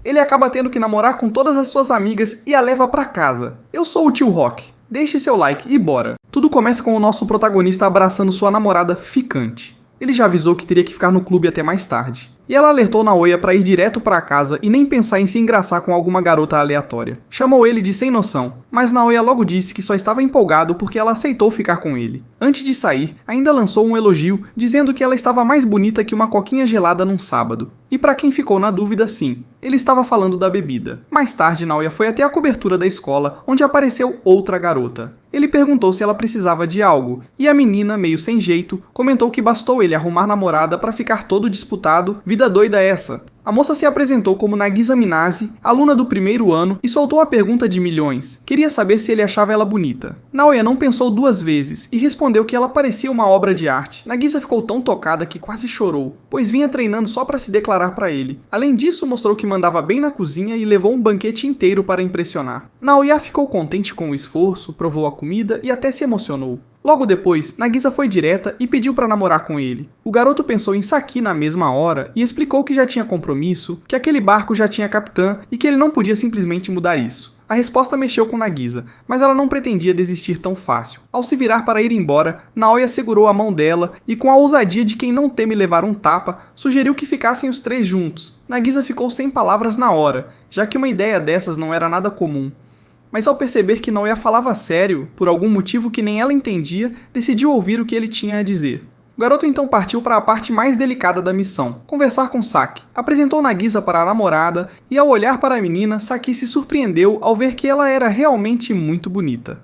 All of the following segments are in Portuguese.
Ele acaba tendo que namorar com todas as suas amigas e a leva pra casa. Eu sou o tio Rock. Deixe seu like e bora! Tudo começa com o nosso protagonista abraçando sua namorada ficante. Ele já avisou que teria que ficar no clube até mais tarde. E ela alertou Naoya para ir direto para casa e nem pensar em se engraçar com alguma garota aleatória. Chamou ele de sem noção, mas Naoya logo disse que só estava empolgado porque ela aceitou ficar com ele. Antes de sair, ainda lançou um elogio dizendo que ela estava mais bonita que uma coquinha gelada num sábado. E para quem ficou na dúvida, sim, ele estava falando da bebida. Mais tarde, Naoya foi até a cobertura da escola, onde apareceu outra garota. Ele perguntou se ela precisava de algo, e a menina, meio sem jeito, comentou que bastou ele arrumar namorada para ficar todo disputado. Vida doida essa! A moça se apresentou como Nagisa Minase, aluna do primeiro ano, e soltou a pergunta de milhões. Queria saber se ele achava ela bonita. Naoya não pensou duas vezes e respondeu que ela parecia uma obra de arte. Nagisa ficou tão tocada que quase chorou, pois vinha treinando só para se declarar para ele. Além disso, mostrou que mandava bem na cozinha e levou um banquete inteiro para impressionar. Naoya ficou contente com o esforço, provou a comida e até se emocionou. Logo depois, Nagisa foi direta e pediu para namorar com ele. O garoto pensou em Saki na mesma hora e explicou que já tinha compromisso, que aquele barco já tinha capitã e que ele não podia simplesmente mudar isso. A resposta mexeu com Nagisa, mas ela não pretendia desistir tão fácil. Ao se virar para ir embora, Naoya segurou a mão dela e, com a ousadia de quem não teme levar um tapa, sugeriu que ficassem os três juntos. Nagisa ficou sem palavras na hora, já que uma ideia dessas não era nada comum. Mas ao perceber que Naoya falava sério, por algum motivo que nem ela entendia, decidiu ouvir o que ele tinha a dizer. O garoto então partiu para a parte mais delicada da missão, conversar com Saki. Apresentou Nagisa para a namorada e ao olhar para a menina, Saki se surpreendeu ao ver que ela era realmente muito bonita.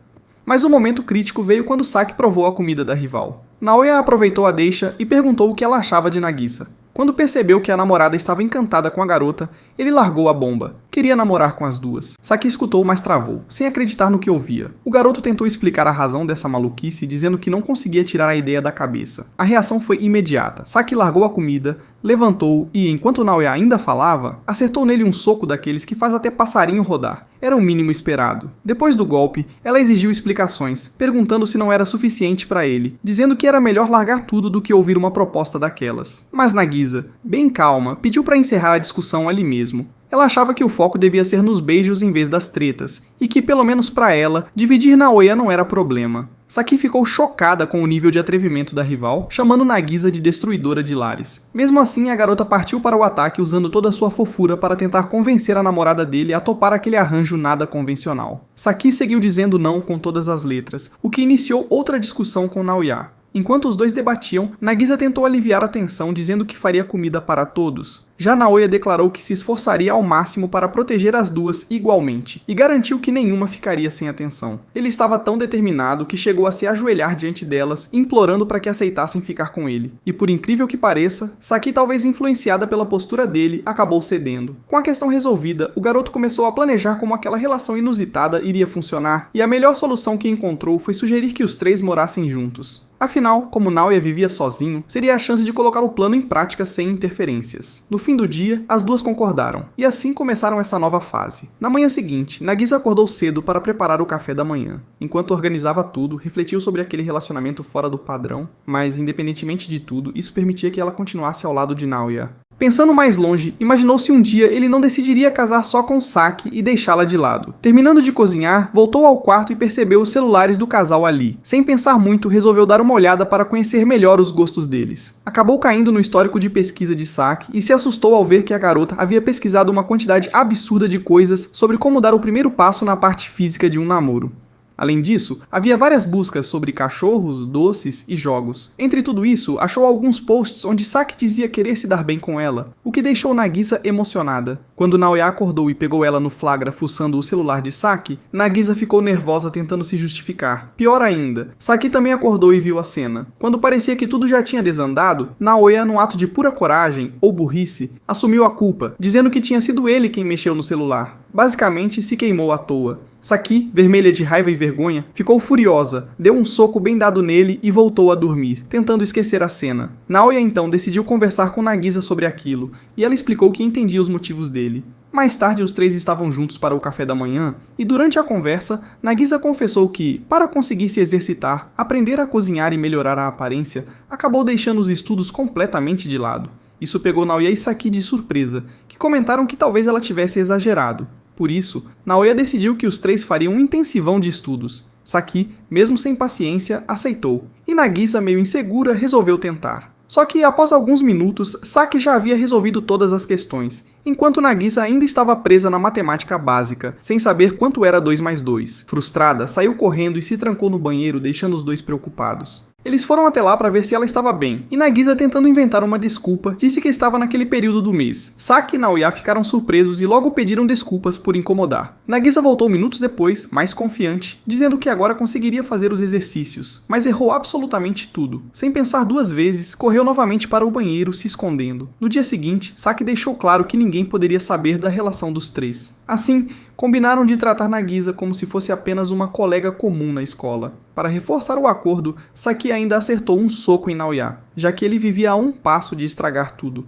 Mas o momento crítico veio quando Saki provou a comida da rival. Naoya aproveitou a deixa e perguntou o que ela achava de Nagisa. Quando percebeu que a namorada estava encantada com a garota, ele largou a bomba. Queria namorar com as duas. Saki escutou, mas travou, sem acreditar no que ouvia. O garoto tentou explicar a razão dessa maluquice, dizendo que não conseguia tirar a ideia da cabeça. A reação foi imediata. Saki largou a comida, levantou e, enquanto Naoya ainda falava, acertou nele um soco daqueles que faz até passarinho rodar. Era o mínimo esperado. Depois do golpe, ela exigiu explicações, perguntando se não era suficiente para ele, dizendo que era melhor largar tudo do que ouvir uma proposta daquelas. Mas Nagisa, bem calma, pediu para encerrar a discussão ali mesmo. Ela achava que o foco devia ser nos beijos em vez das tretas, e que, pelo menos para ela, dividir Naoya não era problema. Saki ficou chocada com o nível de atrevimento da rival, chamando Nagisa de destruidora de lares. Mesmo assim, a garota partiu para o ataque usando toda a sua fofura para tentar convencer a namorada dele a topar aquele arranjo nada convencional. Saki seguiu dizendo não com todas as letras, o que iniciou outra discussão com Naoya. Enquanto os dois debatiam, Nagisa tentou aliviar a tensão dizendo que faria comida para todos. Já Naoya declarou que se esforçaria ao máximo para proteger as duas igualmente, e garantiu que nenhuma ficaria sem atenção. Ele estava tão determinado que chegou a se ajoelhar diante delas, implorando para que aceitassem ficar com ele. E por incrível que pareça, Saki, talvez influenciada pela postura dele, acabou cedendo. Com a questão resolvida, o garoto começou a planejar como aquela relação inusitada iria funcionar, e a melhor solução que encontrou foi sugerir que os três morassem juntos. Afinal, como Naoya vivia sozinho, seria a chance de colocar o plano em prática sem interferências. No fim do dia, as duas concordaram, e assim começaram essa nova fase. Na manhã seguinte, Nagisa acordou cedo para preparar o café da manhã. Enquanto organizava tudo, refletiu sobre aquele relacionamento fora do padrão, mas independentemente de tudo, isso permitia que ela continuasse ao lado de Naoya. Pensando mais longe, imaginou se um dia ele não decidiria casar só com Saki e deixá-la de lado. Terminando de cozinhar, voltou ao quarto e percebeu os celulares do casal ali. Sem pensar muito, resolveu dar uma olhada para conhecer melhor os gostos deles. Acabou caindo no histórico de pesquisa de Saki e se assustou ao ver que a garota havia pesquisado uma quantidade absurda de coisas sobre como dar o primeiro passo na parte física de um namoro. Além disso, havia várias buscas sobre cachorros, doces e jogos. Entre tudo isso, achou alguns posts onde Saki dizia querer se dar bem com ela, o que deixou Nagisa emocionada. Quando Naoya acordou e pegou ela no flagra fuçando o celular de Saki, Nagisa ficou nervosa tentando se justificar. Pior ainda, Saki também acordou e viu a cena. Quando parecia que tudo já tinha desandado, Naoya, num ato de pura coragem, ou burrice, assumiu a culpa, dizendo que tinha sido ele quem mexeu no celular. Basicamente, se queimou à toa. Saki, vermelha de raiva e vergonha, ficou furiosa, deu um soco bem dado nele e voltou a dormir, tentando esquecer a cena. Naoya então decidiu conversar com Nagisa sobre aquilo, e ela explicou que entendia os motivos dele. Mais tarde, os três estavam juntos para o café da manhã, e durante a conversa, Nagisa confessou que, para conseguir se exercitar, aprender a cozinhar e melhorar a aparência, acabou deixando os estudos completamente de lado. Isso pegou Naoya e Saki de surpresa, que comentaram que talvez ela tivesse exagerado. Por isso, Naoya decidiu que os três fariam um intensivão de estudos. Saki, mesmo sem paciência, aceitou, e Nagisa, meio insegura, resolveu tentar. Só que, após alguns minutos, Saki já havia resolvido todas as questões, enquanto Nagisa ainda estava presa na matemática básica, sem saber quanto era 2 mais 2. Frustrada, saiu correndo e se trancou no banheiro, deixando os dois preocupados. Eles foram até lá para ver se ela estava bem, e Nagisa, tentando inventar uma desculpa, disse que estava naquele período do mês. Saki e Naoya ficaram surpresos e logo pediram desculpas por incomodar. Nagisa voltou minutos depois, mais confiante, dizendo que agora conseguiria fazer os exercícios, mas errou absolutamente tudo. Sem pensar duas vezes, correu novamente para o banheiro, se escondendo. No dia seguinte, Saki deixou claro que ninguém poderia saber da relação dos três. Assim, combinaram de tratar Nagisa como se fosse apenas uma colega comum na escola. Para reforçar o acordo, Saki ainda acertou um soco em Naoya, já que ele vivia a um passo de estragar tudo.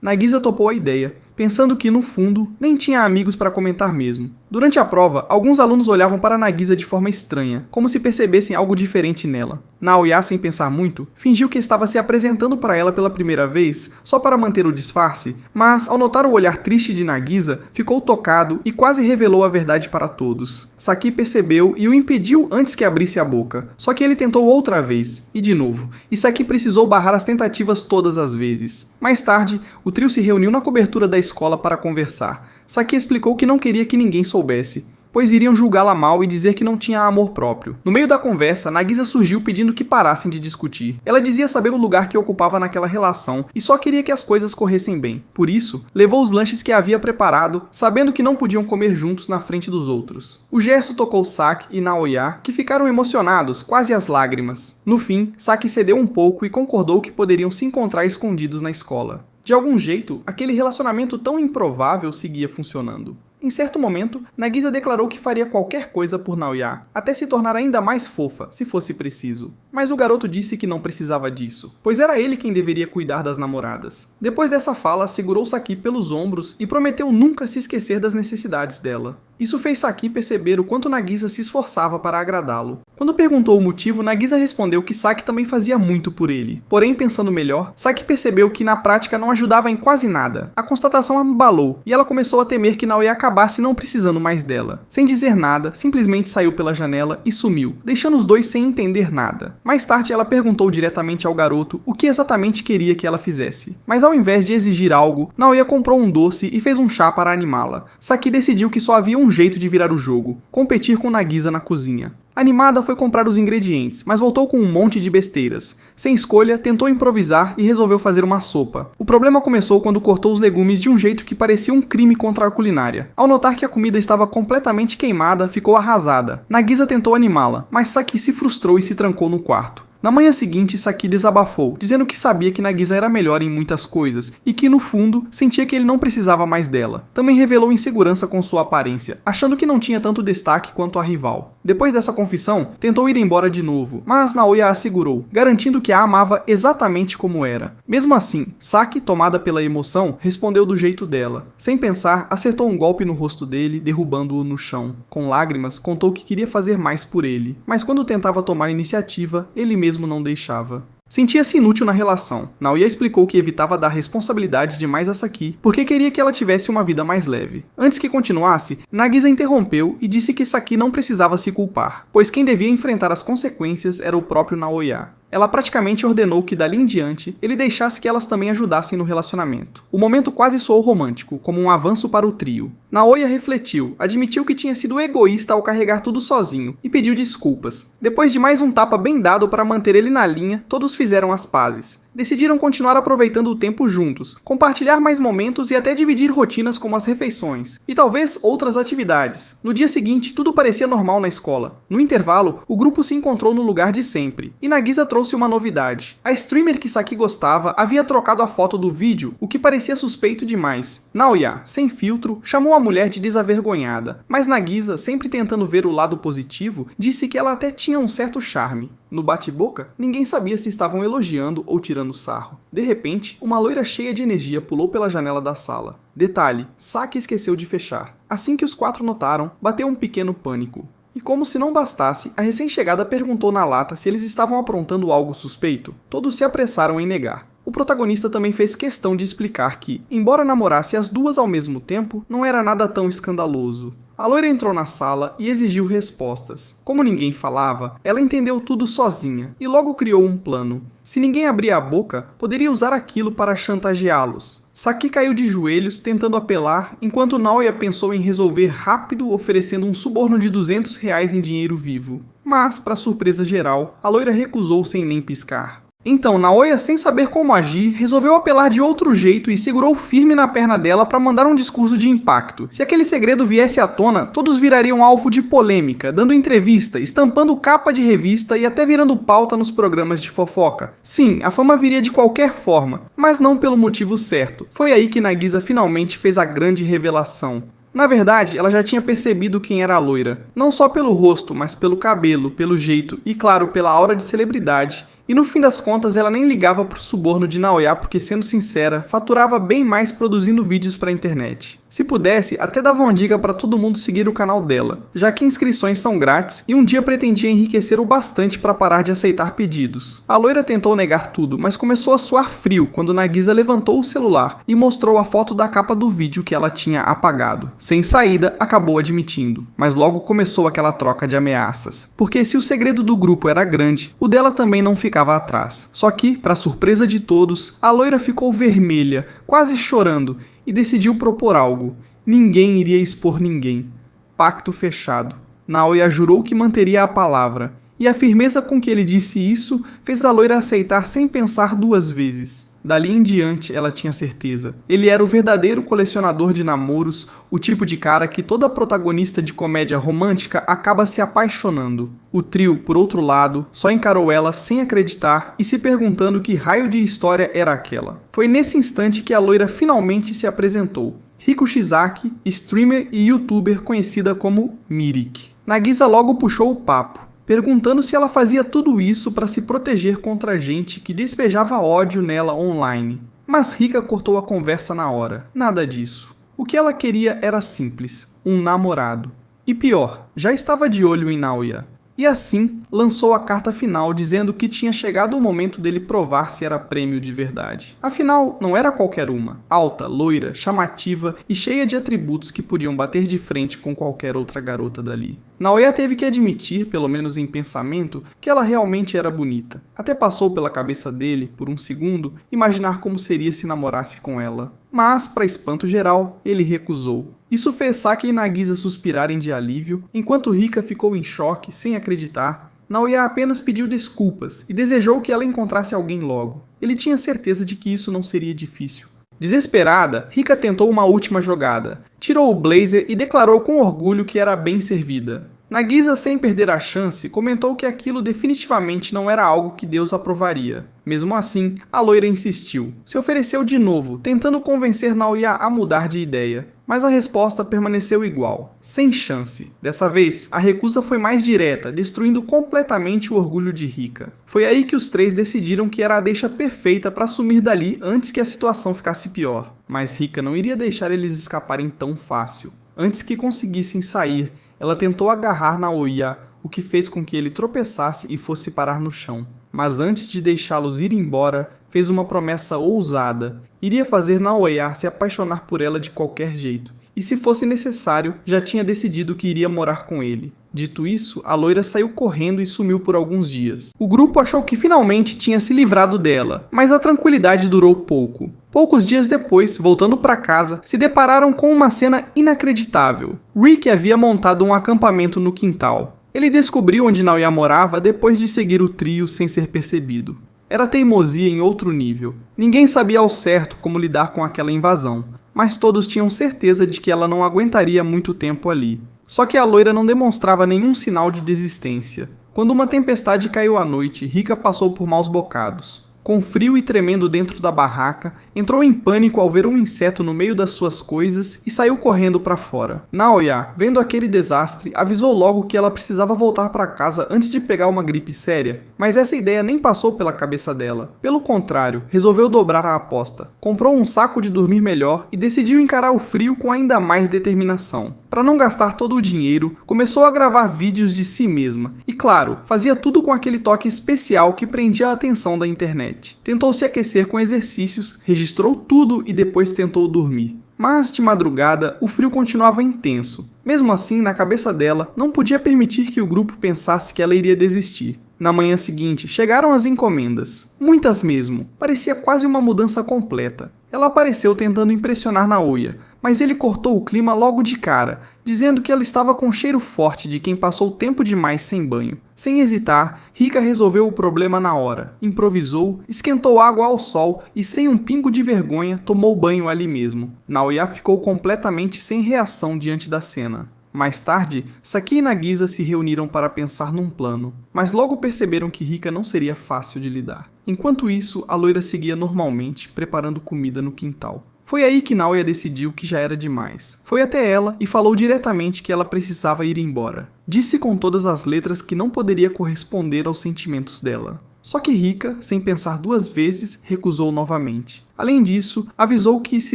Nagisa topou a ideia, pensando que, no fundo, nem tinha amigos para comentar mesmo. Durante a prova, alguns alunos olhavam para Nagisa de forma estranha, como se percebessem algo diferente nela. Naoya, sem pensar muito, fingiu que estava se apresentando para ela pela primeira vez, só para manter o disfarce, mas, ao notar o olhar triste de Nagisa, ficou tocado e quase revelou a verdade para todos. Saki percebeu e o impediu antes que abrisse a boca, só que ele tentou outra vez, e de novo, e Saki precisou barrar as tentativas todas as vezes. Mais tarde, o trio se reuniu na cobertura da escola para conversar. Saki explicou que não queria que ninguém soubesse, pois iriam julgá-la mal e dizer que não tinha amor próprio. No meio da conversa, Nagisa surgiu pedindo que parassem de discutir. Ela dizia saber o lugar que ocupava naquela relação e só queria que as coisas corressem bem. Por isso, levou os lanches que havia preparado, sabendo que não podiam comer juntos na frente dos outros. O gesto tocou Saki e Naoya, que ficaram emocionados, quase às lágrimas. No fim, Saki cedeu um pouco e concordou que poderiam se encontrar escondidos na escola. De algum jeito, aquele relacionamento tão improvável seguia funcionando. Em certo momento, Nagisa declarou que faria qualquer coisa por Naoya, até se tornar ainda mais fofa, se fosse preciso. Mas o garoto disse que não precisava disso, pois era ele quem deveria cuidar das namoradas. Depois dessa fala, segurou Saki pelos ombros e prometeu nunca se esquecer das necessidades dela. Isso fez Saki perceber o quanto Nagisa se esforçava para agradá-lo. Quando perguntou o motivo, Nagisa respondeu que Saki também fazia muito por ele. Porém, pensando melhor, Saki percebeu que na prática não ajudava em quase nada. A constatação a abalou, e ela começou a temer que Naoya acabasse não precisando mais dela. Sem dizer nada, simplesmente saiu pela janela e sumiu, deixando os dois sem entender nada. Mais tarde, ela perguntou diretamente ao garoto o que exatamente queria que ela fizesse. Mas ao invés de exigir algo, Naoya comprou um doce e fez um chá para animá-la. Saki decidiu que só havia um jeito de virar o jogo: competir com Nagisa na cozinha. Animada, foi comprar os ingredientes, mas voltou com um monte de besteiras. Sem escolha, tentou improvisar e resolveu fazer uma sopa. O problema começou quando cortou os legumes de um jeito que parecia um crime contra a culinária. Ao notar que a comida estava completamente queimada, ficou arrasada. Nagisa tentou animá-la, mas Saki se frustrou e se trancou no quarto. Na manhã seguinte, Saki desabafou, dizendo que sabia que Nagisa era melhor em muitas coisas e que, no fundo, sentia que ele não precisava mais dela. Também revelou insegurança com sua aparência, achando que não tinha tanto destaque quanto a rival. Depois dessa confissão, tentou ir embora de novo, mas Naoya a segurou, garantindo que a amava exatamente como era. Mesmo assim, Saki, tomada pela emoção, respondeu do jeito dela. Sem pensar, acertou um golpe no rosto dele, derrubando-o no chão. Com lágrimas, contou que queria fazer mais por ele, mas quando tentava tomar iniciativa, ele mesmo não deixava. Sentia-se inútil na relação. Naoya explicou que evitava dar responsabilidade demais a Saki, porque queria que ela tivesse uma vida mais leve. Antes que continuasse, Nagisa interrompeu e disse que Saki não precisava se culpar, pois quem devia enfrentar as consequências era o próprio Naoya. Ela praticamente ordenou que, dali em diante, ele deixasse que elas também ajudassem no relacionamento. O momento quase soou romântico, como um avanço para o trio. Naoya refletiu, admitiu que tinha sido egoísta ao carregar tudo sozinho, e pediu desculpas. Depois de mais um tapa bem dado para manter ele na linha, todos fizeram as pazes. Decidiram continuar aproveitando o tempo juntos, compartilhar mais momentos e até dividir rotinas como as refeições, e talvez outras atividades. No dia seguinte, tudo parecia normal na escola. No intervalo, o grupo se encontrou no lugar de sempre, e Nagisa trouxe uma novidade. A streamer que Saki gostava havia trocado a foto do vídeo, o que parecia suspeito demais. Naoya, sem filtro, chamou a mulher de desavergonhada, mas Nagisa, sempre tentando ver o lado positivo, disse que ela até tinha um certo charme. No bate-boca, ninguém sabia se estavam elogiando ou tirando sarro. De repente, uma loira cheia de energia pulou pela janela da sala. Detalhe, Saki esqueceu de fechar. Assim que os quatro notaram, bateu um pequeno pânico. E como se não bastasse, a recém-chegada perguntou na lata se eles estavam aprontando algo suspeito. Todos se apressaram em negar. O protagonista também fez questão de explicar que, embora namorasse as duas ao mesmo tempo, não era nada tão escandaloso. A loira entrou na sala e exigiu respostas. Como ninguém falava, ela entendeu tudo sozinha e logo criou um plano. Se ninguém abria a boca, poderia usar aquilo para chantageá-los. Saki caiu de joelhos tentando apelar, enquanto Naoya pensou em resolver rápido oferecendo um suborno de R$ 200 em dinheiro vivo. Mas, para surpresa geral, a loira recusou sem nem piscar. Então, Naoya, sem saber como agir, resolveu apelar de outro jeito e segurou firme na perna dela para mandar um discurso de impacto. Se aquele segredo viesse à tona, todos virariam alvo de polêmica, dando entrevista, estampando capa de revista e até virando pauta nos programas de fofoca. Sim, a fama viria de qualquer forma, mas não pelo motivo certo. Foi aí que Nagisa finalmente fez a grande revelação. Na verdade, ela já tinha percebido quem era a loira. Não só pelo rosto, mas pelo cabelo, pelo jeito e, claro, pela aura de celebridade. E no fim das contas ela nem ligava pro suborno de Naoya porque, sendo sincera, faturava bem mais produzindo vídeos pra internet. Se pudesse, até dava uma dica para todo mundo seguir o canal dela, já que inscrições são grátis e um dia pretendia enriquecer o bastante para parar de aceitar pedidos. A loira tentou negar tudo, mas começou a suar frio quando Nagisa levantou o celular e mostrou a foto da capa do vídeo que ela tinha apagado. Sem saída, acabou admitindo, mas logo começou aquela troca de ameaças, porque se o segredo do grupo era grande, o dela também não ficava atrás. Só que, para surpresa de todos, a loira ficou vermelha, quase chorando, e decidiu propor algo. Ninguém iria expor ninguém. Pacto fechado. Naoya jurou que manteria a palavra, e a firmeza com que ele disse isso fez a loira aceitar sem pensar duas vezes. Dali em diante, ela tinha certeza. Ele era o verdadeiro colecionador de namoros, o tipo de cara que toda protagonista de comédia romântica acaba se apaixonando. O trio, por outro lado, só encarou ela sem acreditar e se perguntando que raio de história era aquela. Foi nesse instante que a loira finalmente se apresentou. Riko Shizaki, streamer e youtuber conhecida como Mirik. Nagisa logo puxou o papo, perguntando se ela fazia tudo isso para se proteger contra gente que despejava ódio nela online. Mas Rika cortou a conversa na hora. Nada disso. O que ela queria era simples, um namorado. E pior, já estava de olho em Naoya. E assim, lançou a carta final dizendo que tinha chegado o momento dele provar se era prêmio de verdade. Afinal, não era qualquer uma. Alta, loira, chamativa e cheia de atributos que podiam bater de frente com qualquer outra garota dali. Naoya teve que admitir, pelo menos em pensamento, que ela realmente era bonita. Até passou pela cabeça dele, por um segundo, imaginar como seria se namorasse com ela. Mas, para espanto geral, ele recusou. Isso fez Saki e Nagisa suspirarem de alívio, enquanto Rika ficou em choque, sem acreditar. Naoya apenas pediu desculpas e desejou que ela encontrasse alguém logo. Ele tinha certeza de que isso não seria difícil. Desesperada, Rika tentou uma última jogada. Tirou o blazer e declarou com orgulho que era bem servida. Nagisa, sem perder a chance, comentou que aquilo definitivamente não era algo que Deus aprovaria. Mesmo assim, a loira insistiu. Se ofereceu de novo, tentando convencer Naoya a mudar de ideia. Mas a resposta permaneceu igual, sem chance. Dessa vez, a recusa foi mais direta, destruindo completamente o orgulho de Rika. Foi aí que os três decidiram que era a deixa perfeita para sumir dali antes que a situação ficasse pior. Mas Rika não iria deixar eles escaparem tão fácil. Antes que conseguissem sair, ela tentou agarrar Naoya, o que fez com que ele tropeçasse e fosse parar no chão. Mas antes de deixá-los ir embora, fez uma promessa ousada. Iria fazer Naoya se apaixonar por ela de qualquer jeito. E se fosse necessário, já tinha decidido que iria morar com ele. Dito isso, a loira saiu correndo e sumiu por alguns dias. O grupo achou que finalmente tinha se livrado dela, mas a tranquilidade durou pouco. Poucos dias depois, voltando para casa, se depararam com uma cena inacreditável. Rick havia montado um acampamento no quintal. Ele descobriu onde Naoya morava depois de seguir o trio sem ser percebido. Era teimosia em outro nível. Ninguém sabia ao certo como lidar com aquela invasão, mas todos tinham certeza de que ela não aguentaria muito tempo ali. Só que a loira não demonstrava nenhum sinal de desistência. Quando uma tempestade caiu à noite, Rika passou por maus bocados. Com frio e tremendo dentro da barraca, entrou em pânico ao ver um inseto no meio das suas coisas e saiu correndo para fora. Naoya, vendo aquele desastre, avisou logo que ela precisava voltar para casa antes de pegar uma gripe séria. Mas essa ideia nem passou pela cabeça dela. Pelo contrário, resolveu dobrar a aposta. Comprou um saco de dormir melhor e decidiu encarar o frio com ainda mais determinação. Para não gastar todo o dinheiro, começou a gravar vídeos de si mesma. E claro, fazia tudo com aquele toque especial que prendia a atenção da internet. Tentou se aquecer com exercícios, registrou tudo e depois tentou dormir. Mas, de madrugada, o frio continuava intenso. Mesmo assim, na cabeça dela, não podia permitir que o grupo pensasse que ela iria desistir. Na manhã seguinte, chegaram as encomendas. Muitas mesmo. Parecia quase uma mudança completa. Ela apareceu tentando impressionar Naoya, mas ele cortou o clima logo de cara, dizendo que ela estava com cheiro forte de quem passou tempo demais sem banho. Sem hesitar, Rika resolveu o problema na hora. Improvisou, esquentou água ao sol e, sem um pingo de vergonha, tomou banho ali mesmo. Naoya ficou completamente sem reação diante da cena. Mais tarde, Saki e Nagisa se reuniram para pensar num plano, mas logo perceberam que Rika não seria fácil de lidar. Enquanto isso, a loira seguia normalmente, preparando comida no quintal. Foi aí que Naoya decidiu que já era demais. Foi até ela e falou diretamente que ela precisava ir embora. Disse com todas as letras que não poderia corresponder aos sentimentos dela. Só que Rika, sem pensar duas vezes, recusou novamente. Além disso, avisou que se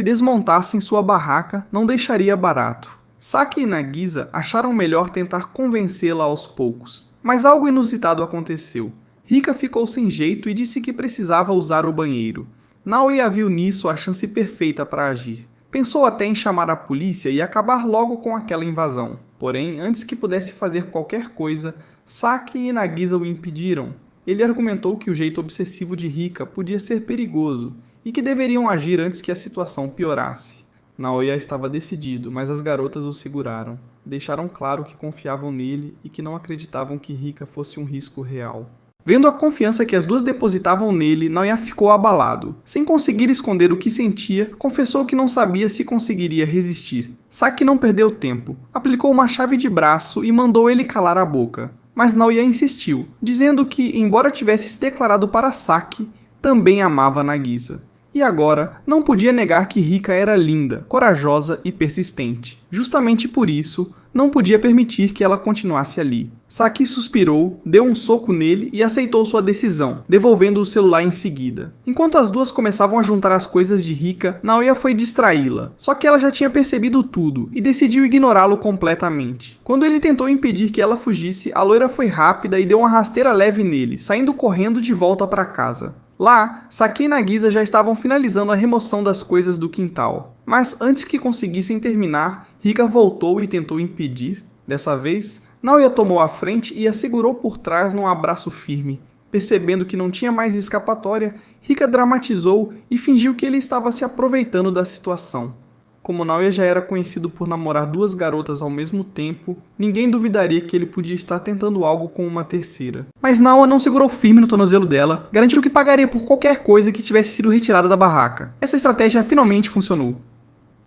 desmontassem sua barraca, não deixaria barato. Saki e Nagisa acharam melhor tentar convencê-la aos poucos. Mas algo inusitado aconteceu. Rika ficou sem jeito e disse que precisava usar o banheiro. Naoya viu nisso a chance perfeita para agir. Pensou até em chamar a polícia e acabar logo com aquela invasão. Porém, antes que pudesse fazer qualquer coisa, Saki e Nagisa o impediram. Ele argumentou que o jeito obsessivo de Rika podia ser perigoso e que deveriam agir antes que a situação piorasse. Naoya estava decidido, mas as garotas o seguraram. Deixaram claro que confiavam nele e que não acreditavam que Rika fosse um risco real. Vendo a confiança que as duas depositavam nele, Naoya ficou abalado. Sem conseguir esconder o que sentia, confessou que não sabia se conseguiria resistir. Saki não perdeu tempo. Aplicou uma chave de braço e mandou ele calar a boca. Mas Naoya insistiu, dizendo que, embora tivesse se declarado para Saki, também amava Nagisa. E agora, não podia negar que Rika era linda, corajosa e persistente. Justamente por isso, não podia permitir que ela continuasse ali. Saki suspirou, deu um soco nele e aceitou sua decisão, devolvendo o celular em seguida. Enquanto as duas começavam a juntar as coisas de Rika, Naoya foi distraí-la. Só que ela já tinha percebido tudo e decidiu ignorá-lo completamente. Quando ele tentou impedir que ela fugisse, a loira foi rápida e deu uma rasteira leve nele, saindo correndo de volta para casa. Lá, Saki e Nagisa já estavam finalizando a remoção das coisas do quintal. Mas antes que conseguissem terminar, Rika voltou e tentou impedir. Dessa vez, Naoya tomou a frente e a segurou por trás num abraço firme. Percebendo que não tinha mais escapatória, Rika dramatizou e fingiu que ele estava se aproveitando da situação. Como Naoya já era conhecido por namorar duas garotas ao mesmo tempo, ninguém duvidaria que ele podia estar tentando algo com uma terceira. Mas Naoya não segurou firme no tornozelo dela, garantiu que pagaria por qualquer coisa que tivesse sido retirada da barraca. Essa estratégia finalmente funcionou.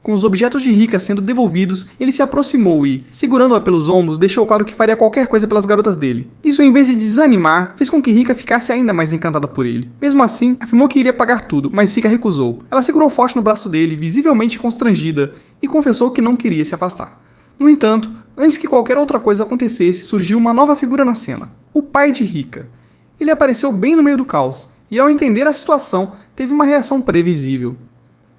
Com os objetos de Rika sendo devolvidos, ele se aproximou e, segurando-a pelos ombros, deixou claro que faria qualquer coisa pelas garotas dele. Isso, em vez de desanimar, fez com que Rika ficasse ainda mais encantada por ele. Mesmo assim, afirmou que iria pagar tudo, mas Rika recusou. Ela segurou forte no braço dele, visivelmente constrangida, e confessou que não queria se afastar. No entanto, antes que qualquer outra coisa acontecesse, surgiu uma nova figura na cena: o pai de Rika. Ele apareceu bem no meio do caos, e ao entender a situação, teve uma reação previsível.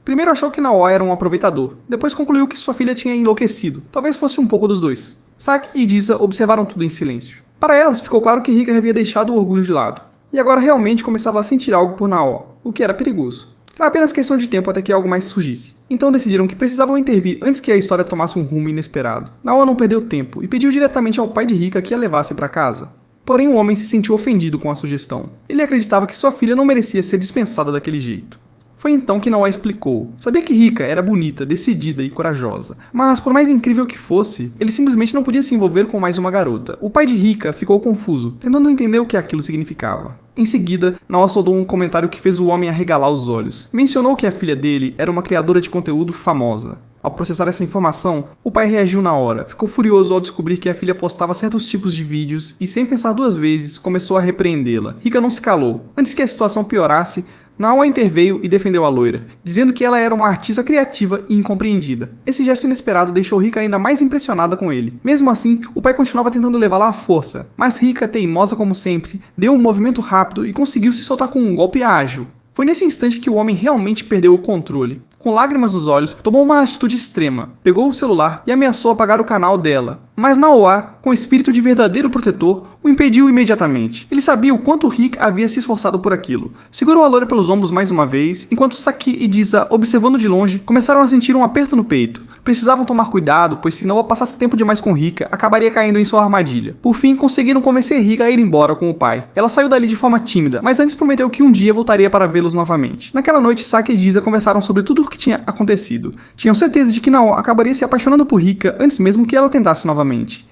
Primeiro achou que Naoya era um aproveitador, depois concluiu que sua filha tinha enlouquecido, talvez fosse um pouco dos dois. Saki e Jisa observaram tudo em silêncio. Para elas, ficou claro que Rika havia deixado o orgulho de lado, e agora realmente começava a sentir algo por Naoya, o que era perigoso. Era apenas questão de tempo até que algo mais surgisse, então decidiram que precisavam intervir antes que a história tomasse um rumo inesperado. Naoya não perdeu tempo e pediu diretamente ao pai de Rika que a levasse para casa. Porém, o homem se sentiu ofendido com a sugestão. Ele acreditava que sua filha não merecia ser dispensada daquele jeito. Foi então que Naoya explicou. Sabia que Rika era bonita, decidida e corajosa, mas por mais incrível que fosse, ele simplesmente não podia se envolver com mais uma garota. O pai de Rika ficou confuso, tentando entender o que aquilo significava. Em seguida, Naoya soltou um comentário que fez o homem arregalar os olhos. Mencionou que a filha dele era uma criadora de conteúdo famosa. Ao processar essa informação, o pai reagiu na hora, ficou furioso ao descobrir que a filha postava certos tipos de vídeos e, sem pensar duas vezes, começou a repreendê-la. Rika não se calou. Antes que a situação piorasse, Naoya interveio e defendeu a loira, dizendo que ela era uma artista criativa e incompreendida. Esse gesto inesperado deixou Rika ainda mais impressionada com ele. Mesmo assim, o pai continuava tentando levá-la à força, mas Rika, teimosa como sempre, deu um movimento rápido e conseguiu se soltar com um golpe ágil. Foi nesse instante que o homem realmente perdeu o controle. Com lágrimas nos olhos, tomou uma atitude extrema, pegou o celular e ameaçou apagar o canal dela. Mas Naoa, com espírito de verdadeiro protetor, o impediu imediatamente. Ele sabia o quanto Rick havia se esforçado por aquilo. Segurou a loira pelos ombros mais uma vez, enquanto Saki e Disa, observando de longe, começaram a sentir um aperto no peito. Precisavam tomar cuidado, pois se Naoa passasse tempo demais com Rika, acabaria caindo em sua armadilha. Por fim, conseguiram convencer Rika a ir embora com o pai. Ela saiu dali de forma tímida, mas antes prometeu que um dia voltaria para vê-los novamente. Naquela noite, Saki e Disa conversaram sobre tudo o que tinha acontecido. Tinham certeza de que Naoa acabaria se apaixonando por Rika antes mesmo que ela tentasse novamente.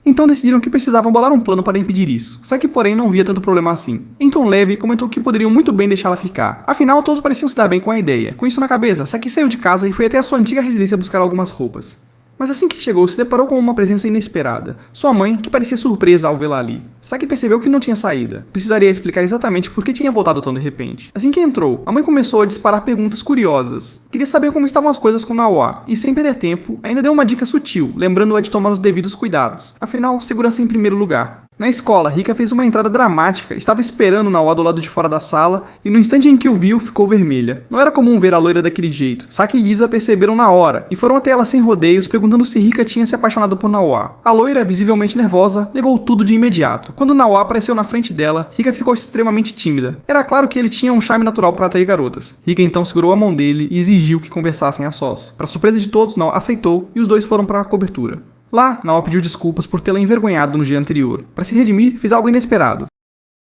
Então decidiram que precisavam bolar um plano para impedir isso. Saki, porém, não via tanto problema assim. Em tom leve, comentou que poderiam muito bem deixá-la ficar. Afinal, todos pareciam se dar bem com a ideia. Com isso na cabeça, Saki saiu de casa e foi até a sua antiga residência buscar algumas roupas. Mas assim que chegou, se deparou com uma presença inesperada. Sua mãe, que parecia surpresa ao vê-la ali. Saki percebeu que não tinha saída. Precisaria explicar exatamente por que tinha voltado tão de repente. Assim que entrou, a mãe começou a disparar perguntas curiosas. Queria saber como estavam as coisas com Naoa, e sem perder tempo, ainda deu uma dica sutil, lembrando-a de tomar os devidos cuidados. Afinal, segurança em primeiro lugar. Na escola, Rika fez uma entrada dramática, estava esperando Naoa do lado de fora da sala, e no instante em que o viu, ficou vermelha. Não era comum ver a loira daquele jeito. Saki e Disa perceberam na hora, e foram até ela sem rodeios, perguntando se Rika tinha se apaixonado por Naoa. A loira, visivelmente nervosa, negou tudo de imediato. Quando Naoa apareceu na frente dela, Rika ficou extremamente tímida. Era claro que ele tinha um charme natural para atrair garotas. Rika então segurou a mão dele e exigiu que conversassem a sós. Para surpresa de todos, Naoa aceitou, e os dois foram para a cobertura. Lá, Naoa pediu desculpas por tê-la envergonhado no dia anterior. Para se redimir, fez algo inesperado.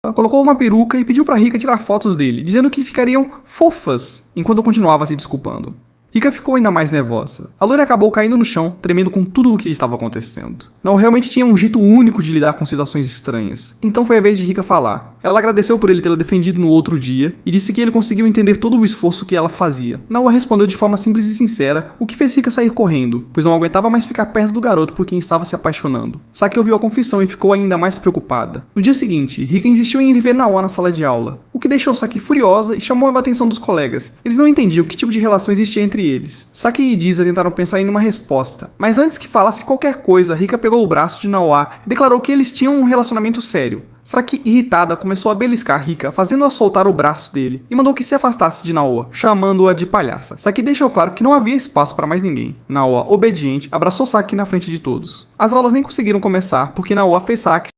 Ela colocou uma peruca e pediu para Rika tirar fotos dele, dizendo que ficariam fofas enquanto continuava se desculpando. Rika ficou ainda mais nervosa. A loira acabou caindo no chão, tremendo com tudo o que estava acontecendo. Não realmente tinha um jeito único de lidar com situações estranhas. Então foi a vez de Rika falar. Ela agradeceu por ele tê-la defendido no outro dia e disse que ele conseguiu entender todo o esforço que ela fazia. Naoa respondeu de forma simples e sincera, o que fez Rika sair correndo, pois não aguentava mais ficar perto do garoto por quem estava se apaixonando. Saki ouviu a confissão e ficou ainda mais preocupada. No dia seguinte, Rika insistiu em ir ver Naoa na sala de aula, o que deixou Saki furiosa e chamou a atenção dos colegas. Eles não entendiam que tipo de relação existia entre eles. Saki e Disa tentaram pensar em uma resposta, mas antes que falasse qualquer coisa, Rika pegou o braço de Naoa e declarou que eles tinham um relacionamento sério. Saki, irritada, começou a beliscar Rika, fazendo-a soltar o braço dele, e mandou que se afastasse de Naoa, chamando-a de palhaça. Saki deixou claro que não havia espaço para mais ninguém. Naoa, obediente, abraçou Saki na frente de todos. As aulas nem conseguiram começar, porque Naoa fez Saki,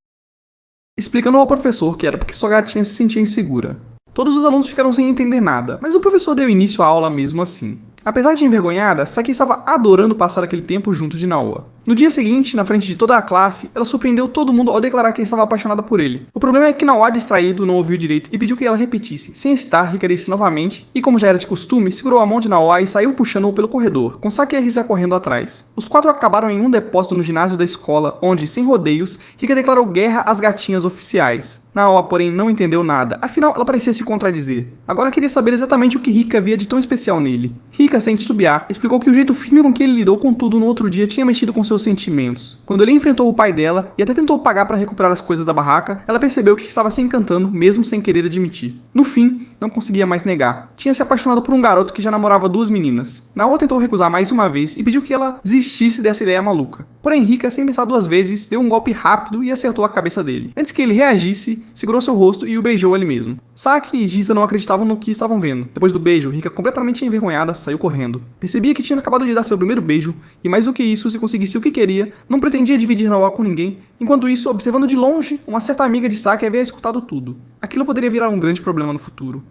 explicando ao professor que era porque sua gatinha se sentia insegura. Todos os alunos ficaram sem entender nada, mas o professor deu início à aula mesmo assim. Apesar de envergonhada, Saki estava adorando passar aquele tempo junto de Naoa. No dia seguinte, na frente de toda a classe, ela surpreendeu todo mundo ao declarar que estava apaixonada por ele. O problema é que Naoa, distraído, não ouviu direito e pediu que ela repetisse. Sem hesitar, Rika disse novamente e, como já era de costume, segurou a mão de Naoa e saiu puxando-o pelo corredor, com Saki e Risa correndo atrás. Os quatro acabaram em um depósito no ginásio da escola, onde, sem rodeios, Rika declarou guerra às gatinhas oficiais. Naoa, porém, não entendeu nada, afinal, ela parecia se contradizer. Agora queria saber exatamente o que Rika via de tão especial nele. Rika, sem titubear, explicou que o jeito firme com que ele lidou com tudo no outro dia tinha mexido com seus sentimentos. Quando ele enfrentou o pai dela e até tentou pagar para recuperar as coisas da barraca, ela percebeu que estava se encantando, mesmo sem querer admitir. No fim, não conseguia mais negar. Tinha se apaixonado por um garoto que já namorava duas meninas. Naoa tentou recusar mais uma vez e pediu que ela desistisse dessa ideia maluca. Porém, Rika, sem pensar duas vezes, deu um golpe rápido e acertou a cabeça dele. Antes que ele reagisse, segurou seu rosto e o beijou ali mesmo. Saki e Disa não acreditavam no que estavam vendo. Depois do beijo, Rika, completamente envergonhada, saiu correndo. Percebia que tinha acabado de dar seu primeiro beijo, e mais do que isso, se conseguisse o que queria, não pretendia dividir Naoa com ninguém. Enquanto isso, observando de longe, uma certa amiga de Saki havia escutado tudo. Aquilo poderia virar um grande problema no futuro.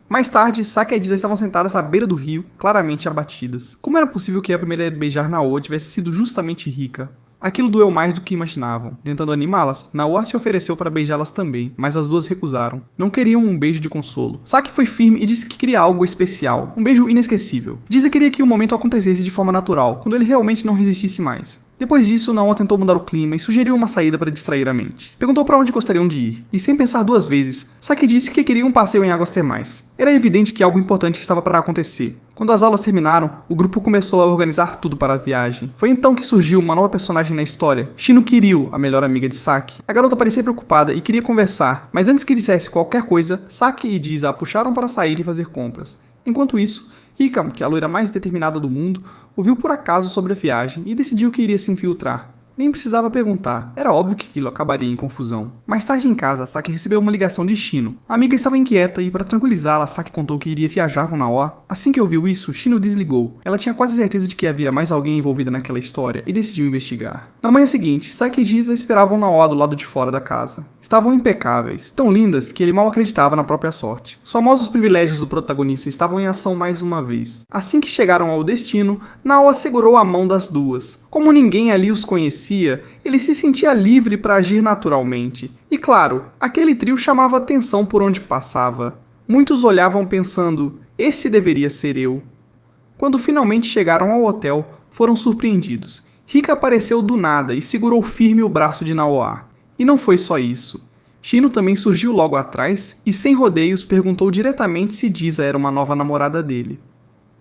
Mais tarde, Saki e Disa estavam sentadas à beira do rio, claramente abatidas. Como era possível que a primeira a beijar Naoa tivesse sido justamente Rika? Aquilo doeu mais do que imaginavam. Tentando animá-las, Naoa se ofereceu para beijá-las também, mas as duas recusaram. Não queriam um beijo de consolo. Saki foi firme e disse que queria algo especial, um beijo inesquecível. Disa queria que o momento acontecesse de forma natural, quando ele realmente não resistisse mais. Depois disso, Naoa tentou mudar o clima e sugeriu uma saída para distrair a mente. Perguntou para onde gostariam de ir, e sem pensar duas vezes, Saki disse que queria um passeio em águas termais. Era evidente que algo importante estava para acontecer. Quando as aulas terminaram, o grupo começou a organizar tudo para a viagem. Foi então que surgiu uma nova personagem na história, Shino Kiryu, a melhor amiga de Saki. A garota parecia preocupada e queria conversar, mas antes que dissesse qualquer coisa, Saki e Disa a puxaram para sair e fazer compras. Enquanto isso, Rika, que é a loira mais determinada do mundo, ouviu por acaso sobre a viagem e decidiu que iria se infiltrar. Nem precisava perguntar, era óbvio que aquilo acabaria em confusão. Mais tarde em casa, Saki recebeu uma ligação de Shino. A amiga estava inquieta e, para tranquilizá-la, Saki contou que iria viajar com Naoa. Assim que ouviu isso, Shino desligou. Ela tinha quase certeza de que havia mais alguém envolvido naquela história e decidiu investigar. Na manhã seguinte, Saki e Giza esperavam Naoa do lado de fora da casa. Estavam impecáveis, tão lindas que ele mal acreditava na própria sorte. Os famosos privilégios do protagonista estavam em ação mais uma vez. Assim que chegaram ao destino, Naoa segurou a mão das duas. Como ninguém ali os conhecia, ele se sentia livre para agir naturalmente. E claro, aquele trio chamava atenção por onde passava. Muitos olhavam pensando, esse deveria ser eu. Quando finalmente chegaram ao hotel, foram surpreendidos. Rika apareceu do nada e segurou firme o braço de Naoa. E não foi só isso. Shino também surgiu logo atrás e, sem rodeios, perguntou diretamente se Giza era uma nova namorada dele.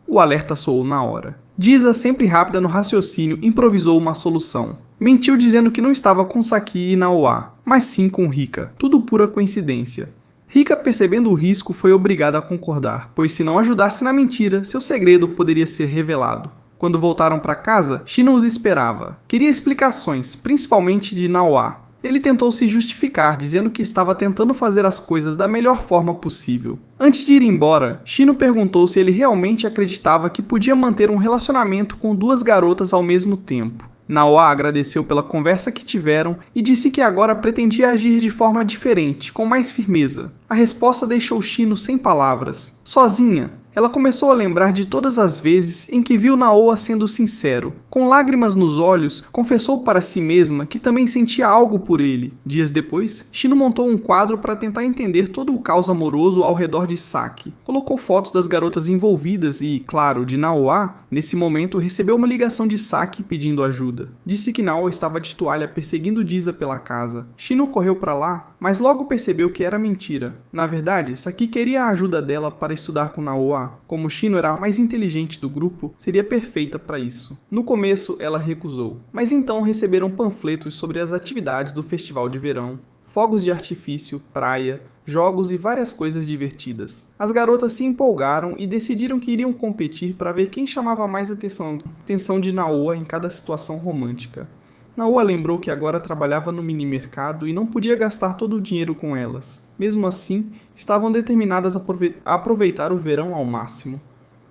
O alerta soou na hora. Giza, sempre rápida no raciocínio, improvisou uma solução. Mentiu dizendo que não estava com Saki e Naoa, mas sim com Rika. Tudo pura coincidência. Rika, percebendo o risco, foi obrigada a concordar, pois se não ajudasse na mentira, seu segredo poderia ser revelado. Quando voltaram para casa, Shino os esperava. Queria explicações, principalmente de Naoa. Ele tentou se justificar, dizendo que estava tentando fazer as coisas da melhor forma possível. Antes de ir embora, Shino perguntou se ele realmente acreditava que podia manter um relacionamento com duas garotas ao mesmo tempo. Naoa agradeceu pela conversa que tiveram e disse que agora pretendia agir de forma diferente, com mais firmeza. A resposta deixou Shino sem palavras. Sozinha, ela começou a lembrar de todas as vezes em que viu Naoa sendo sincero. Com lágrimas nos olhos, confessou para si mesma que também sentia algo por ele. Dias depois, Shino montou um quadro para tentar entender todo o caos amoroso ao redor de Saki. Colocou fotos das garotas envolvidas e, claro, de Naoa. Nesse momento, recebeu uma ligação de Saki pedindo ajuda. Disse que Naoa estava de toalha perseguindo Giza pela casa. Shino correu para lá, mas logo percebeu que era mentira. Na verdade, Saki queria a ajuda dela para estudar com Naoa. Como Shino era a mais inteligente do grupo, seria perfeita para isso. No começo, ela recusou, mas então receberam panfletos sobre as atividades do festival de verão, fogos de artifício, praia, jogos e várias coisas divertidas. As garotas se empolgaram e decidiram que iriam competir para ver quem chamava mais atenção de Naoa em cada situação romântica. Naoa lembrou que agora trabalhava no mini-mercado e não podia gastar todo o dinheiro com elas. Mesmo assim, estavam determinadas a aproveitar o verão ao máximo.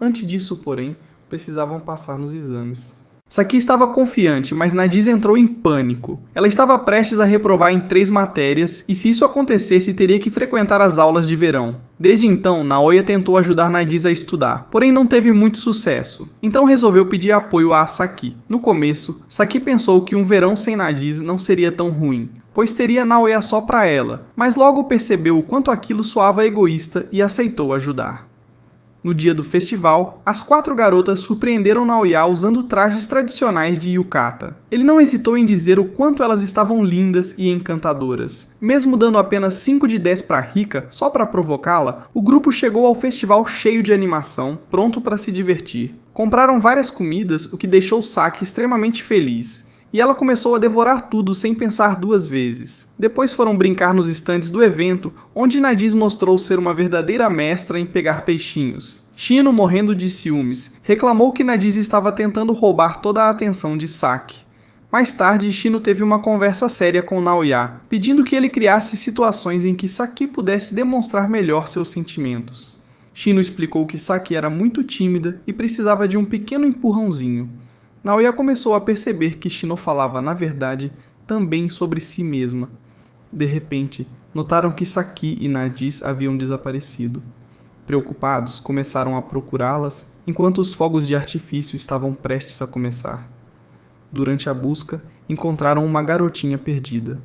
Antes disso, porém, precisavam passar nos exames. Saki estava confiante, mas Nagisa entrou em pânico. Ela estava prestes a reprovar em 3 matérias e, se isso acontecesse, teria que frequentar as aulas de verão. Desde então, Naoya tentou ajudar Nagisa a estudar, porém não teve muito sucesso. Então resolveu pedir apoio a Saki. No começo, Saki pensou que um verão sem Nagisa não seria tão ruim, pois teria Naoya só para ela, mas logo percebeu o quanto aquilo soava egoísta e aceitou ajudar. No dia do festival, as 4 garotas surpreenderam Naoya usando trajes tradicionais de yukata. Ele não hesitou em dizer o quanto elas estavam lindas e encantadoras. Mesmo dando apenas 5 de 10 para Rika, só para provocá-la, o grupo chegou ao festival cheio de animação, pronto para se divertir. Compraram várias comidas, o que deixou Saki extremamente feliz. E ela começou a devorar tudo sem pensar 2 vezes. Depois foram brincar nos estandes do evento, onde Nagisa mostrou ser uma verdadeira mestra em pegar peixinhos. Shino, morrendo de ciúmes, reclamou que Nagisa estava tentando roubar toda a atenção de Saki. Mais tarde, Shino teve uma conversa séria com Naoya, pedindo que ele criasse situações em que Saki pudesse demonstrar melhor seus sentimentos. Shino explicou que Saki era muito tímida e precisava de um pequeno empurrãozinho. Naoya começou a perceber que Shino falava, na verdade, também sobre si mesma. De repente, notaram que Saki e Nagisa haviam desaparecido. Preocupados, começaram a procurá-las, enquanto os fogos de artifício estavam prestes a começar. Durante a busca, encontraram uma garotinha perdida.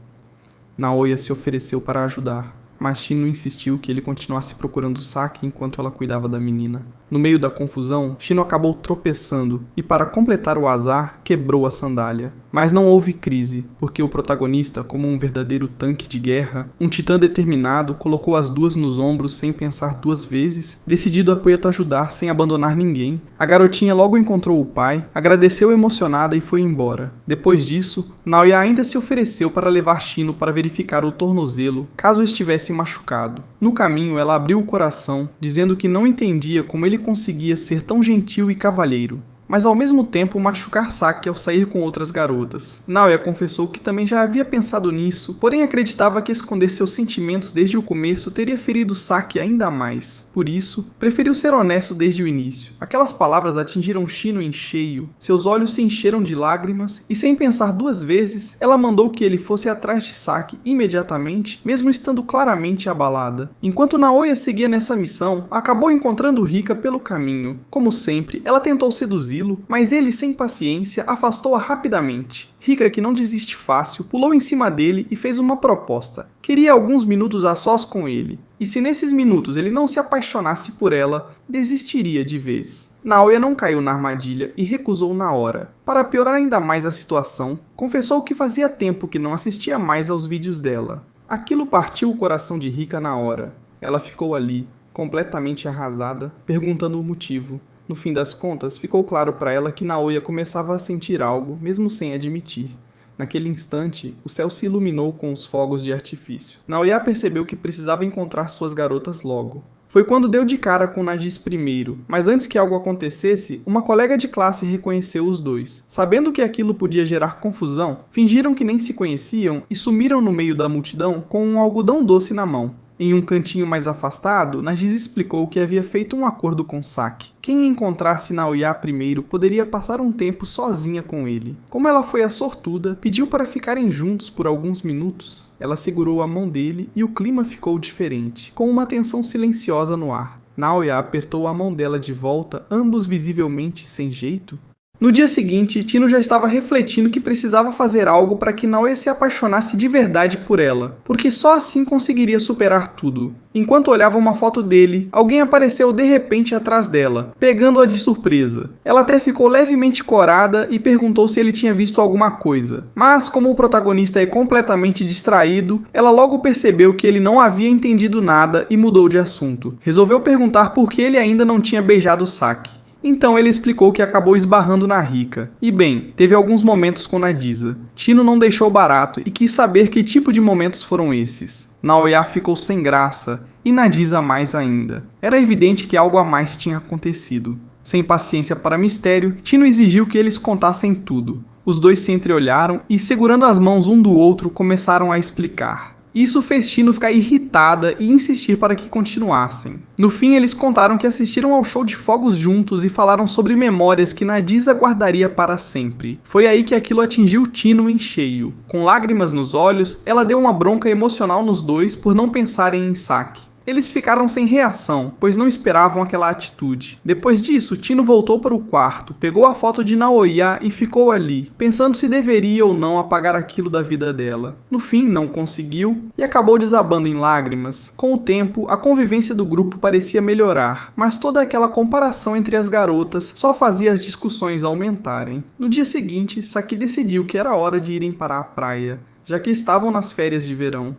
Naoya se ofereceu para ajudar, mas Shino insistiu que ele continuasse procurando Saki enquanto ela cuidava da menina. No meio da confusão, Shino acabou tropeçando e, para completar o azar, quebrou a sandália. Mas não houve crise, porque o protagonista, como um verdadeiro tanque de guerra, um titã determinado, colocou as duas nos ombros sem pensar 2 vezes, decidido a ajudar sem abandonar ninguém. A garotinha logo encontrou o pai, agradeceu emocionada e foi embora. Depois disso, Naoya ainda se ofereceu para levar Shino para verificar o tornozelo, caso estivesse machucado. No caminho, ela abriu o coração, dizendo que não entendia como ele conseguia ser tão gentil e cavalheiro. mas ao mesmo tempo machucar Saki ao sair com outras garotas. Naoya confessou que também já havia pensado nisso, porém acreditava que esconder seus sentimentos desde o começo teria ferido Saki ainda mais. Por isso, preferiu ser honesto desde o início. Aquelas palavras atingiram Shino em cheio, seus olhos se encheram de lágrimas e, sem pensar duas vezes, ela mandou que ele fosse atrás de Saki imediatamente, mesmo estando claramente abalada. Enquanto Naoya seguia nessa missão, acabou encontrando Rika pelo caminho. Como sempre, ela tentou seduzi-lo, mas ele, sem paciência, afastou-a rapidamente. Rika, que não desiste fácil, pulou em cima dele e fez uma proposta. Queria alguns minutos a sós com ele, e se nesses minutos ele não se apaixonasse por ela, desistiria de vez. Naoya não caiu na armadilha e recusou na hora. Para piorar ainda mais a situação, confessou que fazia tempo que não assistia mais aos vídeos dela. Aquilo partiu o coração de Rika na hora. Ela ficou ali, completamente arrasada, perguntando o motivo. No fim das contas, ficou claro para ela que Naoya começava a sentir algo, mesmo sem admitir. Naquele instante, o céu se iluminou com os fogos de artifício. Naoya percebeu que precisava encontrar suas garotas logo. Foi quando deu de cara com Nagis primeiro, mas antes que algo acontecesse, uma colega de classe reconheceu os dois. Sabendo que aquilo podia gerar confusão, fingiram que nem se conheciam e sumiram no meio da multidão com um algodão doce na mão. Em um cantinho mais afastado, Nagis explicou que havia feito um acordo com Saki. Quem encontrasse Naoya primeiro poderia passar um tempo sozinha com ele. Como ela foi a sortuda, pediu para ficarem juntos por alguns minutos. Ela segurou a mão dele e o clima ficou diferente, com uma tensão silenciosa no ar. Naoya apertou a mão dela de volta, ambos visivelmente sem jeito. No dia seguinte, Tino já estava refletindo que precisava fazer algo para que Naoya se apaixonasse de verdade por ela, porque só assim conseguiria superar tudo. Enquanto olhava uma foto dele, alguém apareceu de repente atrás dela, pegando-a de surpresa. Ela até ficou levemente corada e perguntou se ele tinha visto alguma coisa. Mas, como o protagonista é completamente distraído, ela logo percebeu que ele não havia entendido nada e mudou de assunto. Resolveu perguntar por que ele ainda não tinha beijado Saki. Então ele explicou que acabou esbarrando na Rika. E bem, teve alguns momentos com Nagisa. Tino não deixou barato e quis saber que tipo de momentos foram esses. Naoya ficou sem graça, e Nagisa mais ainda. Era evidente que algo a mais tinha acontecido. Sem paciência para mistério, Tino exigiu que eles contassem tudo. Os dois se entreolharam e, segurando as mãos um do outro, começaram a explicar. Isso fez Tino ficar irritada e insistir para que continuassem. No fim, eles contaram que assistiram ao show de fogos juntos e falaram sobre memórias que Nagisa guardaria para sempre. Foi aí que aquilo atingiu Tino em cheio. Com lágrimas nos olhos, ela deu uma bronca emocional nos dois por não pensarem em Saki. Eles ficaram sem reação, pois não esperavam aquela atitude. Depois disso, Tino voltou para o quarto, pegou a foto de Naoya e ficou ali, pensando se deveria ou não apagar aquilo da vida dela. No fim, não conseguiu e acabou desabando em lágrimas. Com o tempo, a convivência do grupo parecia melhorar, mas toda aquela comparação entre as garotas só fazia as discussões aumentarem. No dia seguinte, Saki decidiu que era hora de irem para a praia, já que estavam nas férias de verão.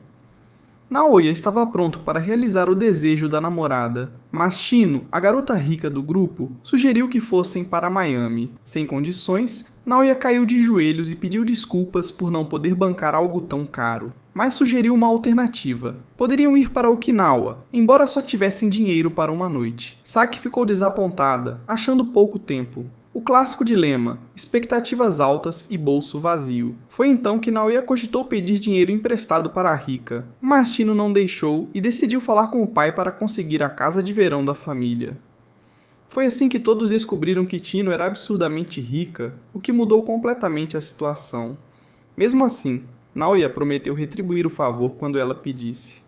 Naoya estava pronto para realizar o desejo da namorada, mas Shino, a garota rica do grupo, sugeriu que fossem para Miami. Sem condições, Naoya caiu de joelhos e pediu desculpas por não poder bancar algo tão caro. Mas sugeriu uma alternativa. Poderiam ir para Okinawa, embora só tivessem dinheiro para uma noite. Saki ficou desapontada, achando pouco tempo. O clássico dilema, expectativas altas e bolso vazio. Foi então que Naoya cogitou pedir dinheiro emprestado para a Rika, mas Shino não deixou e decidiu falar com o pai para conseguir a casa de verão da família. Foi assim que todos descobriram que Tino era absurdamente rica, o que mudou completamente a situação. Mesmo assim, Naoya prometeu retribuir o favor quando ela pedisse.